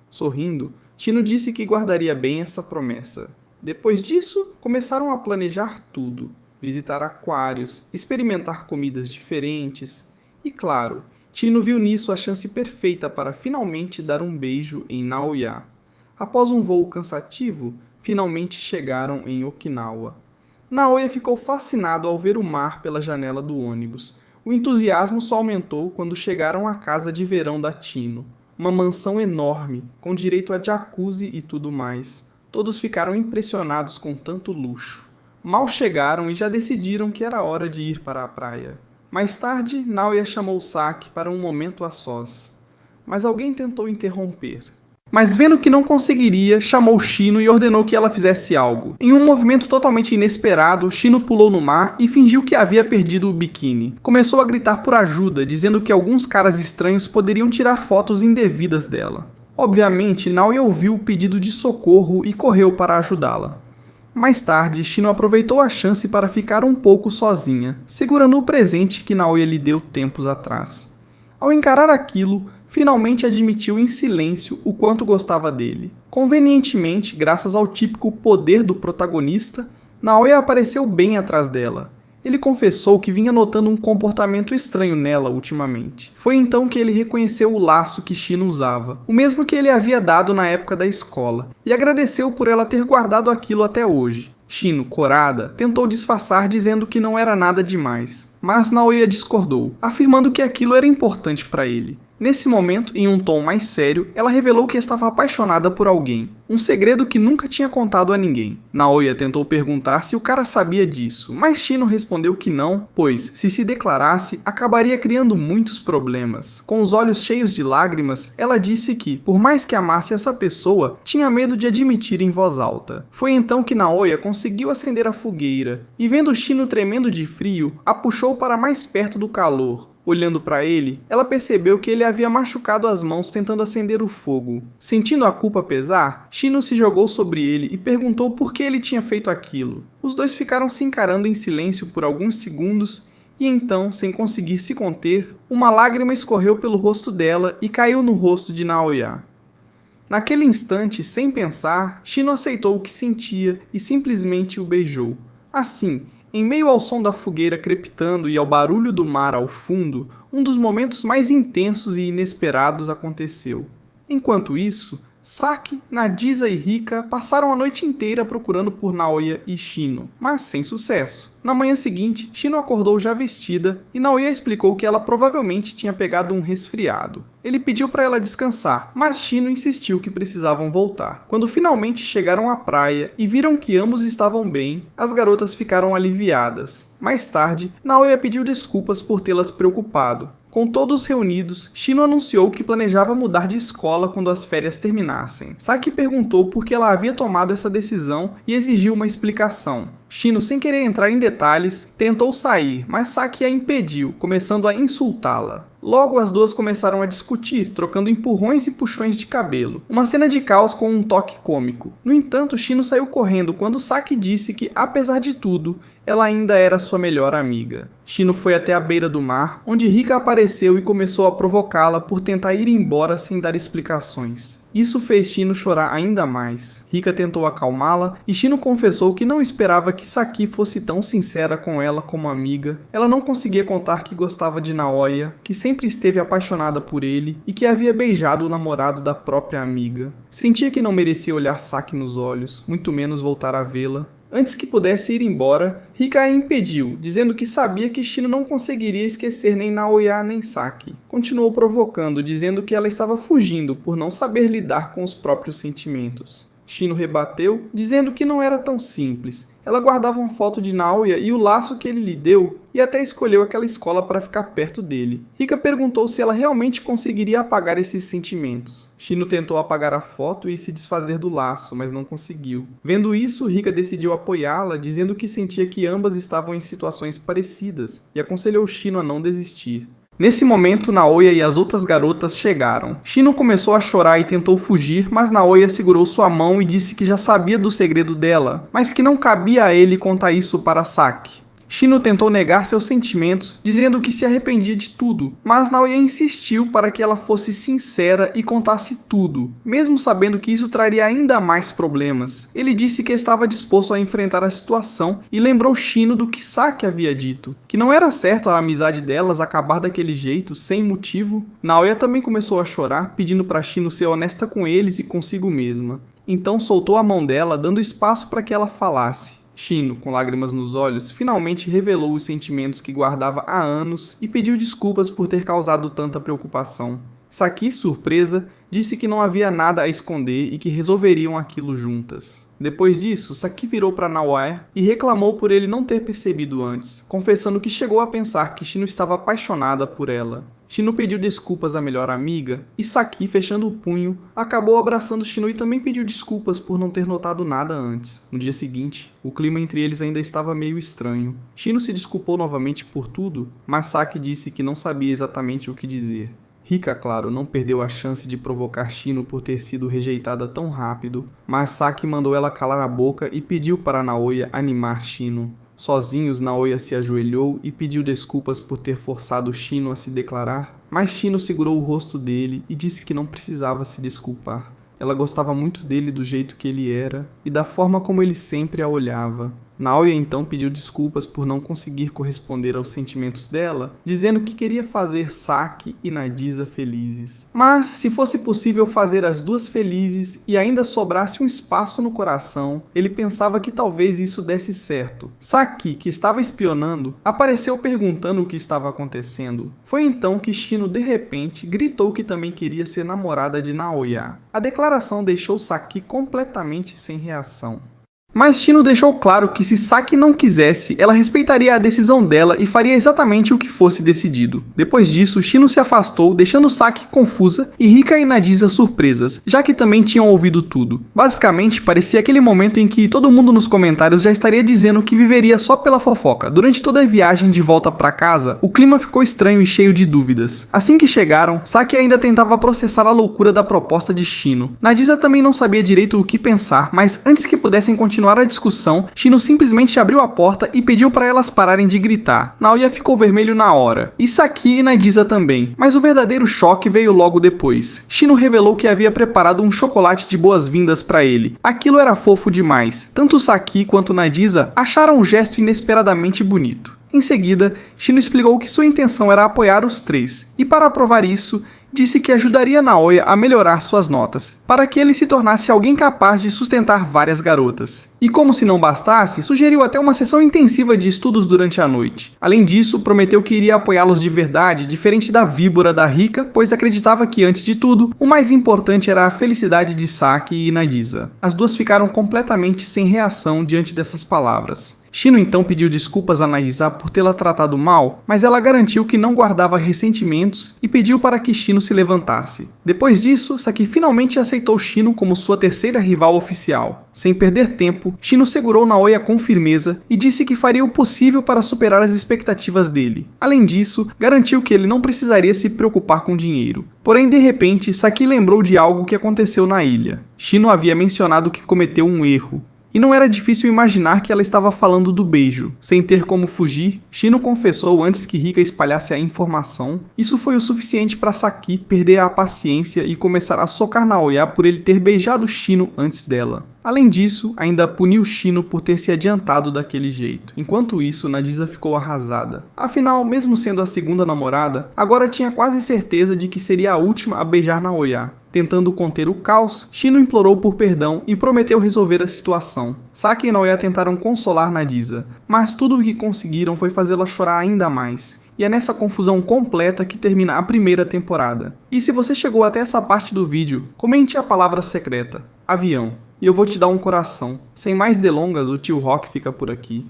Sorrindo, Tino disse que guardaria bem essa promessa. Depois disso, começaram a planejar tudo. Visitar aquários, experimentar comidas diferentes. E claro, Tino viu nisso a chance perfeita para finalmente dar um beijo em Naoya. Após um voo cansativo, finalmente chegaram em Okinawa. Naoya ficou fascinado ao ver o mar pela janela do ônibus. O entusiasmo só aumentou quando chegaram à casa de verão da Tino. Uma mansão enorme, com direito a jacuzzi e tudo mais. Todos ficaram impressionados com tanto luxo. Mal chegaram e já decidiram que era hora de ir para a praia. Mais tarde, Naoya chamou Saki para um momento a sós. Mas alguém tentou interromper. mas vendo que não conseguiria, chamou Shino e ordenou que ela fizesse algo. Em um movimento totalmente inesperado, Shino pulou no mar e fingiu que havia perdido o biquíni. Começou a gritar por ajuda, dizendo que alguns caras estranhos poderiam tirar fotos indevidas dela. Obviamente, Naoya ouviu o pedido de socorro e correu para ajudá-la. Mais tarde, Shino aproveitou a chance para ficar um pouco sozinha, segurando o presente que Naoya lhe deu tempos atrás. Ao encarar aquilo, finalmente admitiu em silêncio o quanto gostava dele. Convenientemente, graças ao típico poder do protagonista, Naoya apareceu bem atrás dela. Ele confessou que vinha notando um comportamento estranho nela ultimamente. Foi então que ele reconheceu o laço que Shino usava, o mesmo que ele havia dado na época da escola, e agradeceu por ela ter guardado aquilo até hoje. Shino, corada, tentou disfarçar dizendo que não era nada demais, mas Naoya discordou, afirmando que aquilo era importante para ele. Nesse momento, em um tom mais sério, ela revelou que estava apaixonada por alguém, um segredo que nunca tinha contado a ninguém. Naoya tentou perguntar se o cara sabia disso, mas Shino respondeu que não, pois, se declarasse, acabaria criando muitos problemas. Com os olhos cheios de lágrimas, ela disse que, por mais que amasse essa pessoa, tinha medo de admitir em voz alta. Foi então que Naoya conseguiu acender a fogueira, e vendo Shino tremendo de frio, a puxou para mais perto do calor. Olhando para ele, ela percebeu que ele havia machucado as mãos tentando acender o fogo. Sentindo a culpa pesar, Shino se jogou sobre ele e perguntou por que ele tinha feito aquilo. Os dois ficaram se encarando em silêncio por alguns segundos e então, sem conseguir se conter, uma lágrima escorreu pelo rosto dela e caiu no rosto de Naoya. Naquele instante, sem pensar, Shino aceitou o que sentia e simplesmente o beijou. Assim, em meio ao som da fogueira crepitando e ao barulho do mar ao fundo, um dos momentos mais intensos e inesperados aconteceu. Enquanto isso, Saki, Nagisa e Rika passaram a noite inteira procurando por Naoya e Shino, mas sem sucesso. Na manhã seguinte, Shino acordou já vestida e Naoya explicou que ela provavelmente tinha pegado um resfriado. Ele pediu para ela descansar, mas Shino insistiu que precisavam voltar. Quando finalmente chegaram à praia e viram que ambos estavam bem, as garotas ficaram aliviadas. Mais tarde, Naoya pediu desculpas por tê-las preocupado. Com todos reunidos, Shino anunciou que planejava mudar de escola quando as férias terminassem. Saki perguntou por que ela havia tomado essa decisão e exigiu uma explicação. Shino, sem querer entrar em detalhes, tentou sair, mas Saki a impediu, começando a insultá-la. Logo, as duas começaram a discutir, trocando empurrões e puxões de cabelo. Uma cena de caos com um toque cômico. No entanto, Shino saiu correndo quando Saki disse que, apesar de tudo, ela ainda era sua melhor amiga. Shino foi até a beira do mar, onde Rika apareceu e começou a provocá-la por tentar ir embora sem dar explicações. Isso fez Shino chorar ainda mais. Rika tentou acalmá-la e Shino confessou que não esperava que Saki fosse tão sincera com ela como amiga. Ela não conseguia contar que gostava de Naoya, que sempre esteve apaixonada por ele e que havia beijado o namorado da própria amiga. Sentia que não merecia olhar Saki nos olhos, muito menos voltar a vê-la. Antes que pudesse ir embora, Rika a impediu, dizendo que sabia que Shino não conseguiria esquecer nem Naoya nem Saki. Continuou provocando, dizendo que ela estava fugindo por não saber lidar com os próprios sentimentos. Shino rebateu, dizendo que não era tão simples. Ela guardava uma foto de Naoya e o laço que ele lhe deu, e até escolheu aquela escola para ficar perto dele. Rika perguntou se ela realmente conseguiria apagar esses sentimentos. Shino tentou apagar a foto e se desfazer do laço, mas não conseguiu. Vendo isso, Rika decidiu apoiá-la, dizendo que sentia que ambas estavam em situações parecidas, e aconselhou Shino a não desistir. Nesse momento, Naoya e as outras garotas chegaram. Shino começou a chorar e tentou fugir, mas Naoya segurou sua mão e disse que já sabia do segredo dela, mas que não cabia a ele contar isso para Saki. Shino tentou negar seus sentimentos, dizendo que se arrependia de tudo, mas Naoya insistiu para que ela fosse sincera e contasse tudo, mesmo sabendo que isso traria ainda mais problemas. Ele disse que estava disposto a enfrentar a situação e lembrou Shino do que Saki havia dito, que não era certo a amizade delas acabar daquele jeito, sem motivo. Naoya também começou a chorar, pedindo para Shino ser honesta com eles e consigo mesma. Então soltou a mão dela, dando espaço para que ela falasse. Shino, com lágrimas nos olhos, finalmente revelou os sentimentos que guardava há anos e pediu desculpas por ter causado tanta preocupação. Saki, surpresa, disse que não havia nada a esconder e que resolveriam aquilo juntas. Depois disso, Saki virou para Naoya e reclamou por ele não ter percebido antes, confessando que chegou a pensar que Shino estava apaixonada por ela. Shino pediu desculpas à melhor amiga, e Saki, fechando o punho, acabou abraçando Shino e também pediu desculpas por não ter notado nada antes. No dia seguinte, o clima entre eles ainda estava meio estranho. Shino se desculpou novamente por tudo, mas Saki disse que não sabia exatamente o que dizer. Rika, claro, não perdeu a chance de provocar Shino por ter sido rejeitada tão rápido, mas Saki mandou ela calar a boca e pediu para Naoya animar Shino. Sozinhos, Naoya se ajoelhou e pediu desculpas por ter forçado Shino a se declarar, mas Shino segurou o rosto dele e disse que não precisava se desculpar. Ela gostava muito dele do jeito que ele era e da forma como ele sempre a olhava. Naoya então pediu desculpas por não conseguir corresponder aos sentimentos dela, dizendo que queria fazer Saki e Nagisa felizes. Mas, se fosse possível fazer as duas felizes e ainda sobrasse um espaço no coração, ele pensava que talvez isso desse certo. Saki, que estava espionando, apareceu perguntando o que estava acontecendo. Foi então que Shino de repente gritou que também queria ser namorada de Naoya. A declaração deixou Saki completamente sem reação. Mas Shino deixou claro que se Saki não quisesse, ela respeitaria a decisão dela e faria exatamente o que fosse decidido. Depois disso, Shino se afastou, deixando Saki confusa e Rika e Nagisa surpresas, já que também tinham ouvido tudo. Basicamente, parecia aquele momento em que todo mundo nos comentários já estaria dizendo que viveria só pela fofoca. Durante toda a viagem de volta para casa, o clima ficou estranho e cheio de dúvidas. Assim que chegaram, Saki ainda tentava processar a loucura da proposta de Shino. Nagisa também não sabia direito o que pensar, mas antes que pudessem continuar a discussão, Shino simplesmente abriu a porta e pediu para elas pararem de gritar. Naoya ficou vermelho na hora, e Saki e Nagisa também, mas o verdadeiro choque veio logo depois. Shino revelou que havia preparado um chocolate de boas-vindas para ele. Aquilo era fofo demais. Tanto Saki quanto Nagisa acharam o gesto inesperadamente bonito. Em seguida, Shino explicou que sua intenção era apoiar os três, e para provar isso, disse que ajudaria Naoya a melhorar suas notas, para que ele se tornasse alguém capaz de sustentar várias garotas. E como se não bastasse, sugeriu até uma sessão intensiva de estudos durante a noite. Além disso, prometeu que iria apoiá-los de verdade, diferente da víbora da Rika, pois acreditava que, antes de tudo, o mais importante era a felicidade de Saki e Nagisa. As duas ficaram completamente sem reação diante dessas palavras. Shino então pediu desculpas a Nagisa por tê-la tratado mal, mas ela garantiu que não guardava ressentimentos e pediu para que Shino se levantasse. Depois disso, Saki finalmente aceitou Shino como sua terceira rival oficial. Sem perder tempo, Shino segurou Naoya com firmeza e disse que faria o possível para superar as expectativas dele. Além disso, garantiu que ele não precisaria se preocupar com dinheiro. Porém, de repente, Saki lembrou de algo que aconteceu na ilha. Shino havia mencionado que cometeu um erro. E não era difícil imaginar que ela estava falando do beijo. Sem ter como fugir, Shino confessou antes que Rika espalhasse a informação. Isso foi o suficiente para Saki perder a paciência e começar a socar Naoya por ele ter beijado Shino antes dela. Além disso, ainda puniu Shino por ter se adiantado daquele jeito. Enquanto isso, Nagisa ficou arrasada. Afinal, mesmo sendo a segunda namorada, agora tinha quase certeza de que seria a última a beijar Naoya. Tentando conter o caos, Shino implorou por perdão e prometeu resolver a situação. Saki e Naoya tentaram consolar Nagisa, mas tudo o que conseguiram foi fazê-la chorar ainda mais. E é nessa confusão completa que termina a primeira temporada. E se você chegou até essa parte do vídeo, comente a palavra secreta, avião, e eu vou te dar um coração. Sem mais delongas, o Tio Rock fica por aqui.